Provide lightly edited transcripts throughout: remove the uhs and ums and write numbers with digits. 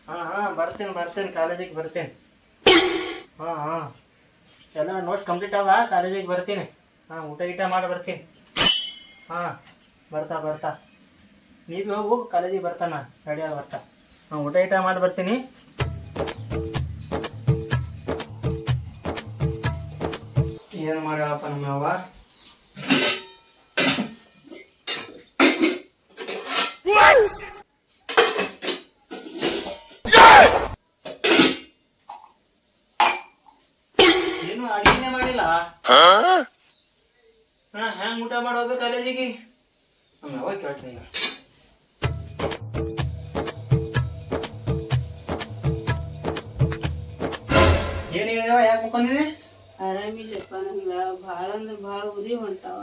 ಹಾ ಹಾ ಬರ್ತೇನೆ ಕಾಲೇಜಿಗೆ ಬರ್ತೇನೆ. ಹಾ ಹಾ ಎಲ್ಲ ನೋಟ್ಸ್ ಕಂಪ್ಲೀಟ್ ಅವ, ಕಾಲೇಜಿಗೆ ಬರ್ತೀನಿ. ಹಾ ಊಟ ಗೀಟ ಮಾಡಿ ಬರ್ತೀನಿ. ಹಾ ಬರ್ತಾ ನೀವು ಹೋಗು, ಕಾಲೇಜಿಗೆ ಬರ್ತಾನ ರೆಡಿ ಆಗಿ ಬರ್ತಾ. ಹಾ ಊಟ ಗೀಟ ಮಾಡಿ ಬರ್ತೀನಿ. ಏನು ಮಾಡ್ಯಾಳಪ್ಪ ನಮ್ಮವ್ವ? ಏನು ಅಡಿಗೆನೆ ಮಾಡಿಲ್ಲ? ಹೆಂಗ್ ಊಟ ಮಾಡಿ ಹೋಗ್ಬೇಕು ಕಾಲೇಜಿಗೆ? ನಮ್ಮವ್ವ ಕೇಳ್ತೀನಿ. ಏನಿದೆ, ಯಾಕೆ ಮುಕ್ಕೊಂಡಿದೆ? ಆರಾಮಿಲ್ಲಪ್ಪ, ನಂಗೆ ಭಾಳ ಅಂದ್ರೆ ಭಾಳ ಉರಿ ಹೊಂಟಾವ.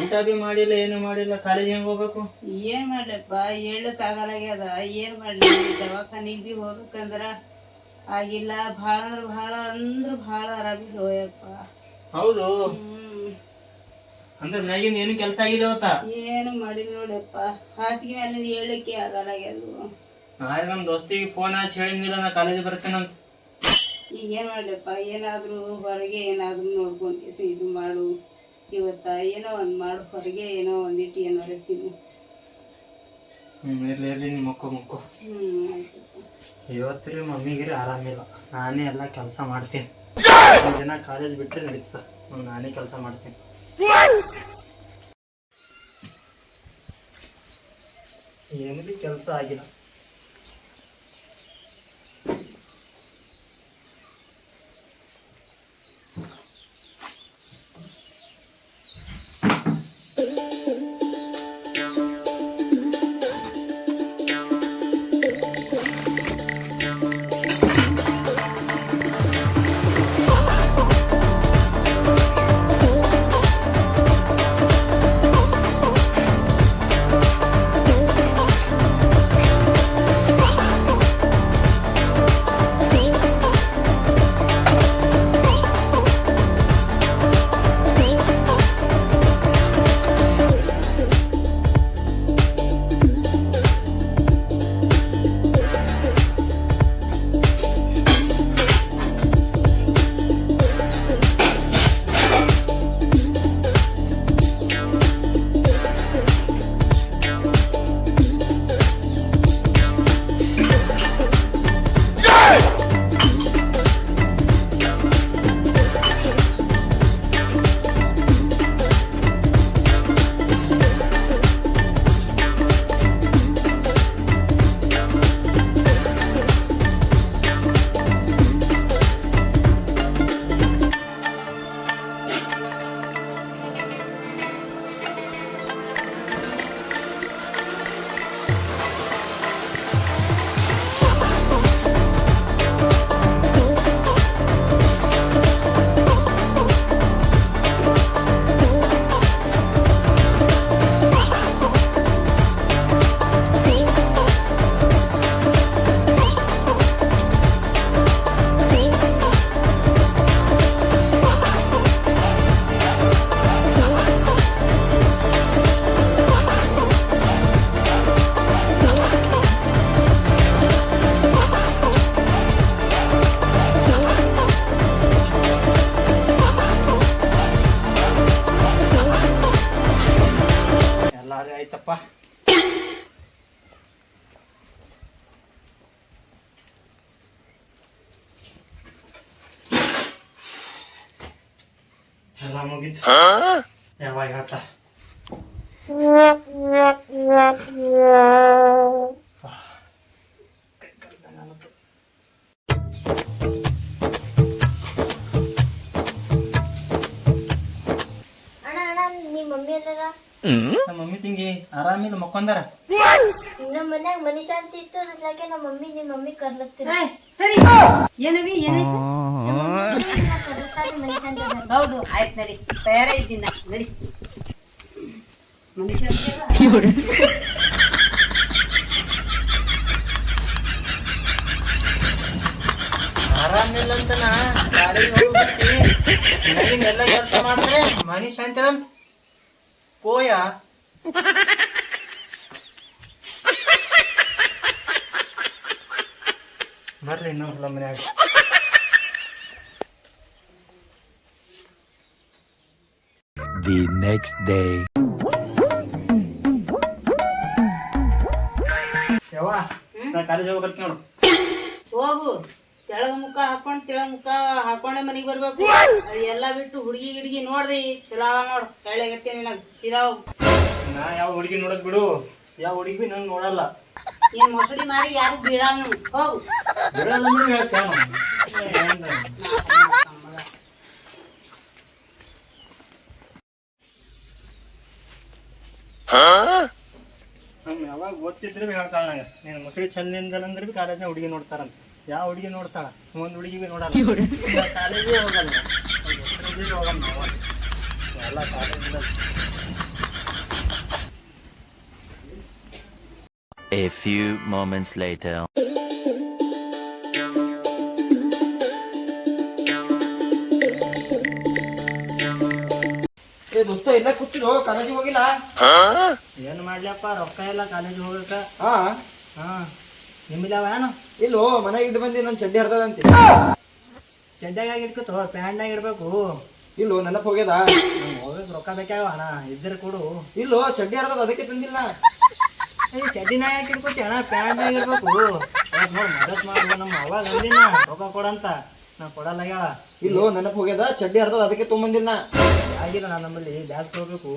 ಊಟ ಬಿ ಮಾಡಿಲ್ಲ, ಏನು ಮಾಡಿಲ್ಲ, ಕಾಲೇಜ್ ಹೆಂಗ್ ಹೋಗ್ಬೇಕು? ಏನ್ ಮಾಡ್ಲಪ್ಪ, ಹೇಳಕ್ ಆಗಲಾಗ್ಯದ. ಏನ್ ಮಾಡ್ಲಿ, ದವಾಖಾನಿಗ್ ಬಿ ಹೋಗ್ಬೇಕಂದ್ರ ಆಗಿಲ್ಲ. ಭಾಳ ಅಂದ್ರೆ ಭಾಳ ಆರಾಮಿಲ್ಲ ಹೋಯಪ್ಪ. ಹೌದು. ಅಂದ್ರೆ ನನಗಿಂದ ಏನು ಕೆಲಸ ಆಗಿದೆ ಅವತ್ತ? ಏನು ಮಾಡಿಲ್ಲ ನೋಡಪ್ಪ, ಹಾಸಿಗೆ ಮೇಲೆ ಹೇಳಕ್ಕೆ ಆಗಲಾಗ್ಯದು. ನಾಳೆ ನಮ್ ದೋಸ್ತಿಗೆ ಫೋನ್ ಹಚ್ಚಿ ಹೇಳಿದ್ನಿಲ್ಲ ನಾ ಕಾಲೇಜ್ ಬರ್ತೇನಂತ. ಈಗ ಏನ್ ಮಾಡ್ಲಪ್ಪ, ಏನಾದ್ರು ಹೊರಗೆ ಏನಾದ್ರು ನೋಡ್ಕೊಂಡು ಇದು ಮಾಡು. ಇವತ್ತ ಏನೋ ಒಂದ್ ಮಾಡು, ಹೊರಗೆ ಏನೋ ಒಂದಿಟ್ಟು ಏನಾರ ತಿನ್ನು. ಇರ್ಲಿ ನಿಮ್ಮ ಮಕ್ಕೋ. ಇವತ್ತು ಮಮ್ಮಿಗಿರಿ ಆರಾಮಿಲ್ಲ, ನಾನೇ ಎಲ್ಲ ಕೆಲಸ ಮಾಡ್ತೀನಿ. ದಿನ ಕಾಲೇಜ್ ಬಿಟ್ರೆ ನಡೀತದ, ನಾನೇ ಕೆಲಸ ಮಾಡ್ತೀನಿ. ಏನು ಬಿ ಕೆಲಸ ಆಗಿಲ್ಲ. ಆಯ್ತಪ್ಪ. ಎಲ್ಲ ಮುಗಿತು. ಯಾವಾಗ ಹೇಳ್ತಾ ನಮ್ಮ ಮಮ್ಮಿ ತಿಂಗಿ ಆರಾಮಿಲ್ಲ, ಮಕ್ಕೊಂದಾರ. ನಮ್ಮ ಮನ್ಯಾಗ ಮನಿ ಶಾಂತಿ ಇತ್ತು, ಅದ್ರಾಗೆ ನಮ್ಮ ಮಮ್ಮಿ ನಿಮ್ಮ ಮಮ್ಮಿ ಕರ್ಲತ್ತೀರ. ಸರಿ, ಏನವಿ ಏನಾಯ್ತು? ಮನಿ ಶಾಂತಿ ಹೌದು, ಆಯ್ತು ನಡಿ, ತಯಾರ ಇದ್ದೀನ ನಡಿ. ಮನುಷ್ಯ ಆರಾಮಿಲ್ಲ ಅಂತನ ಎಲ್ಲ ಕೆಲಸ ಮಾಡಿದ್ರೆ ಮನಿ ಶಾಂತಿ ಅಂತ ಪೋಯ. ಬರ್ರಿ ಇನ್ನೊಂದ್ಸಲ ಮನ್ಯಾಗ. The next day. ಯವ್ವ ನಾ ಕಾಲೇಜ್ ಹೋಗಿ ಬರ್ತೀನಿ ನೋಡು. ಹೋಗು, ತೆಳಗ ಮುಖ ಹಾಕೊಂಡ್ ತೆಳಗ ಮುಖ ಹಾಕೊಂಡೆ ಮನಿಗ್ ಬರ್ಬೇಕು. ಎಲ್ಲ ಬಿಟ್ಟು ಹುಡುಗಿ ಗಿಡ್ಗಿ ನೋಡ್ದಿ ಚಲೋ ಅವ ನೋಡ್, ಹೇಳಾಗತ್ತೇನೆ ನಿನಗ್. ಸೀದಾ ಹೋಗು. ನಾ ಯಾವ ಹುಡುಗಿ ನೋಡೋದ್ ಬಿಡು, ಯಾವ ಹುಡುಗಿ ಬಿ ನಂಗೆ ನೋಡಲ್ಲ. ಏನ್ ಮೊಸಡಿ ಮಾರಿ ಯಾರು ಬೀಳಾನು. ಹೋಗು. ಬಿಡಲ್ಲ ಅಂದ್ರೆ ಹೇಳ್ತೇನು. ನಮ್ ಯಾವಾಗ ಗೊತ್ತಿದ್ರೆ ಬಿ ಹೇಳ್ತಾಳ ನಂಗೆ, ನೀನು ಮುಸುಳಿ ಚಂದಿಂದಲಂದ್ರೆ ಬಿ ಕಾಲೇಜ್ನ ಹುಡುಗಿ ನೋಡ್ತಾರಂತ. ಯಾವ ಹುಡುಗಿ ನೋಡ್ತಾಳ? ಒಂದು ಹುಡುಗಿ ಬಿ ನೋಡಲ್ಲ. ಕಾಲೇಜೇ ಹೋಗಲ್ಲ, ಹೋಗಲ್ಲ ನಾವು ಎಲ್ಲ ಕಾಲೇಜಿಂದ. A few moments later. ಏ ದೋಸ್ತ ಇಲ್ಲ ಕೂತಿರೋ, ಕಾಲೇಜಿಗೆ ಹೋಗಿಲ್ಲ? ಏನು ಮಾಡ್ಲಪ್ಪ, ರೊಕ್ಕ ಎಲ್ಲ ಕಾಲೇಜ್ ಹೋಗಕ್ಕ. ಹಾ ಹಾ ನಿಮ್ಮಿಲ್ಲವ ಏನು? ಇಲ್ಲೋ ಮನೆಗೆ ಇಟ್ಟು ಬಂದಿ, ನನ್ನ ಚಡ್ಡಿ ಹರ್ದದಂತೆ. ಚಡ್ಡಾಗ ಇಟ್ಕೋತ ಪ್ಯಾಂಟ್ನಾಗ ಇಡ್ಬೇಕು. ಇಲ್ಲೋ ನೆನಪು ಹೋಗ್ಯದ. ಹೋಗಕ್ ರೊಕ್ಕ ಬೇಕಾಗವ ಅಣ್ಣ, ಇದ್ರೆ ಕೊಡು. ಇಲ್ಲೋ ಚಡ್ಡಿ ಹರ್ದದ, ಅದಕ್ಕೆ ತಂದಿಲ್ಲ. ಚಡ್ಡಿನಾಗ ಯಾಕೆ ಇಟ್ಕೋತಿ ಅಣ್ಣ, ಪ್ಯಾಂಟ್ನಾಗ ಇಡ್ಬೇಕು. ನೋಡಿ ಮದತ್ ಮಾಡು, ನಮ್ಮ ಅವಾಗ ಅಂದಿನ ರೊಕ್ಕ ಕೊಡಂತ, ನಾ ಕೊಡಲ್ಲ ಹೇಳ. ಇಲ್ಲೋ ನೆನಪು ಹೋಗ್ಯದ, ಚಡ್ಡಿ ಹರ್ದದ ಅದಕ್ಕೆ ತೊಗೊಂಬಂದಿಲ್ಲ. ಆಗಿಲ್ಲ ನಾನು ನಮ್ಮಲ್ಲಿ ಬ್ಯಾಗ್ ತಗೋಬೇಕು.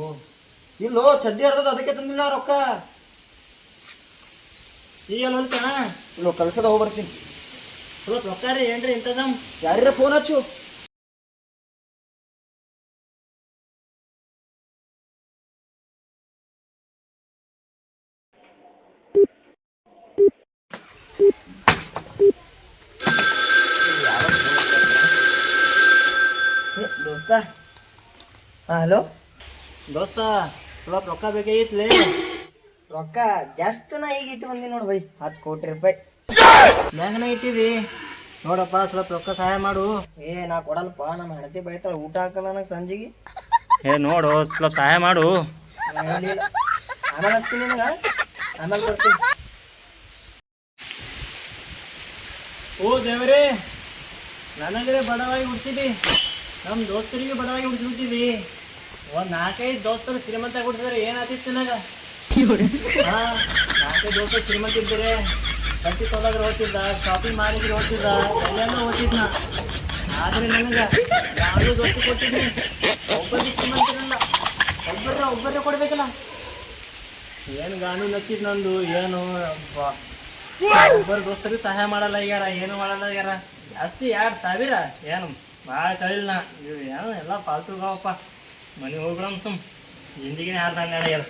ಇಲ್ಲೋ ಚಡ್ಡಿ ಹರ್ದದ ಅದಕ್ಕೆ ತಂದಿಲ್ಲ ರೊಕ್ಕ. ಈಗೆಲ್ಲ ಹೋಗ್ತಾನ ಇಲ್ಲೋ ಕಲ್ಸದ ಹೋಗಿ ಬರ್ತೀನಿ. ಸ್ವಲ್ಪ ರೊಕ್ಕ ರೀ ಏನ್ರಿ ಇಂತದಮ್. ಯಾರ್ಯಾರ ಫೋನ್ ಹಚ್ಚು. ದೋಸ್ತ. ಹಲೋ ದೋಸ್ತ, ಸ್ವಲ್ಪ ರೊಕ್ಕ ಬೇಕಾಗಿತ್ಲೇ. ರೊಕ್ಕ ಜಸ್ಟ್ ನಾ ಈಗ ಇಟ್ಟು ಬಂದಿ ನೋಡು ಬೈ, 10 ಕೋಟಿ ರೂಪಾಯಿ. ಬ್ಯಾಂಕ್ನಾಗ ಇಟ್ಟಿದಿ ನೋಡಪ್ಪ, ಸ್ವಲ್ಪ ರೊಕ್ಕ ಸಹಾಯ ಮಾಡು. ಏ ನಾ ಕೊಡಲ್ಪ, ನಮ್ಮ ಹೆಂಡತಿ ಬೈತಾಳ, ಊಟ ಹಾಕಲ್ಲ ನನಗೆ ಸಂಜೆಗೆ. ಏ ನೋಡು, ಸ್ವಲ್ಪ ಸಹಾಯ ಮಾಡು. ಏನಿಲ್ಲ, ಆಮೇಲೆ ಹಚ್ತೀನಿ ನಿನಗ, ಆಮೇಲೆ ಕೊಡ್ತೀನಿ. ಓ ದೇವರೇ, ನನಗರೆ ಬಡವಾಗಿ ಉಡ್ಸಿದಿ, ನಮ್ಮ ದೋಸ್ತರಿಗೆ ಬಡವಾಗಿ ಉಡ್ಸ್ಬಿಟ್ಟಿದಿ. ಒಂದು 4-5 ದೋಸ್ತರು ಶ್ರೀಮಂತ ಕೊಡ್ಸಿದ್ರೆ ಏನಾಗ್ತಿತ್ತು ನನಗೆ? ಹಾಂ, 4-5 ದೋಸ್ತರು ಶ್ರೀಮಂತ ಇದ್ದರೆ ಬಟ್ಟೆ ತೊಗೊಳೋದ್ರೆ ಹೋಗ್ತಿದ್ದ, ಶಾಪಿಂಗ್ ಮಾಡಿದ್ರೆ ಹೋಗ್ತಿದ್ದ, ಎಲ್ಲೆಲ್ಲ ಹೋಗ್ತಿದ್ನ. ಆದರೆ ನನಗೆ ಯಾವುದೂ ದೋಸ್ತಿ ಕೊಟ್ಟಿದ್ನಿ, ಒಬ್ಬರಿಗೆ ಶ್ರೀಮಂತರಲ್ಲ, ಒಬ್ಬರೇ ಕೊಡ್ಬೇಕಲ್ಲ. ಏನು ಗಾಂಡು ನಸೀಬ್ ನಂದು, ಏನು ಒಬ್ಬರು ದೋಸ್ತರಿಗೆ ಸಹಾಯ ಮಾಡಲ್ಲ ಆಗ್ಯಾರ, ಏನು ಮಾಡಲ್ಲ ಆಗ್ಯಾರ. ಜಾಸ್ತಿ 2,000 ಏನು ಭಾಳ ಕಳಿಲ್ಲ. ಇವು ಏನು ಎಲ್ಲ ಫಾಲ್ತುಗಾವಪ್ಪ. ಮನೆ ಹೋಗ್ರಮ್ ಸುಮ್ ಜಿಂದಗಿನೇ ಹಾರ್ದ 12 ಆಗ್ಯಾರ.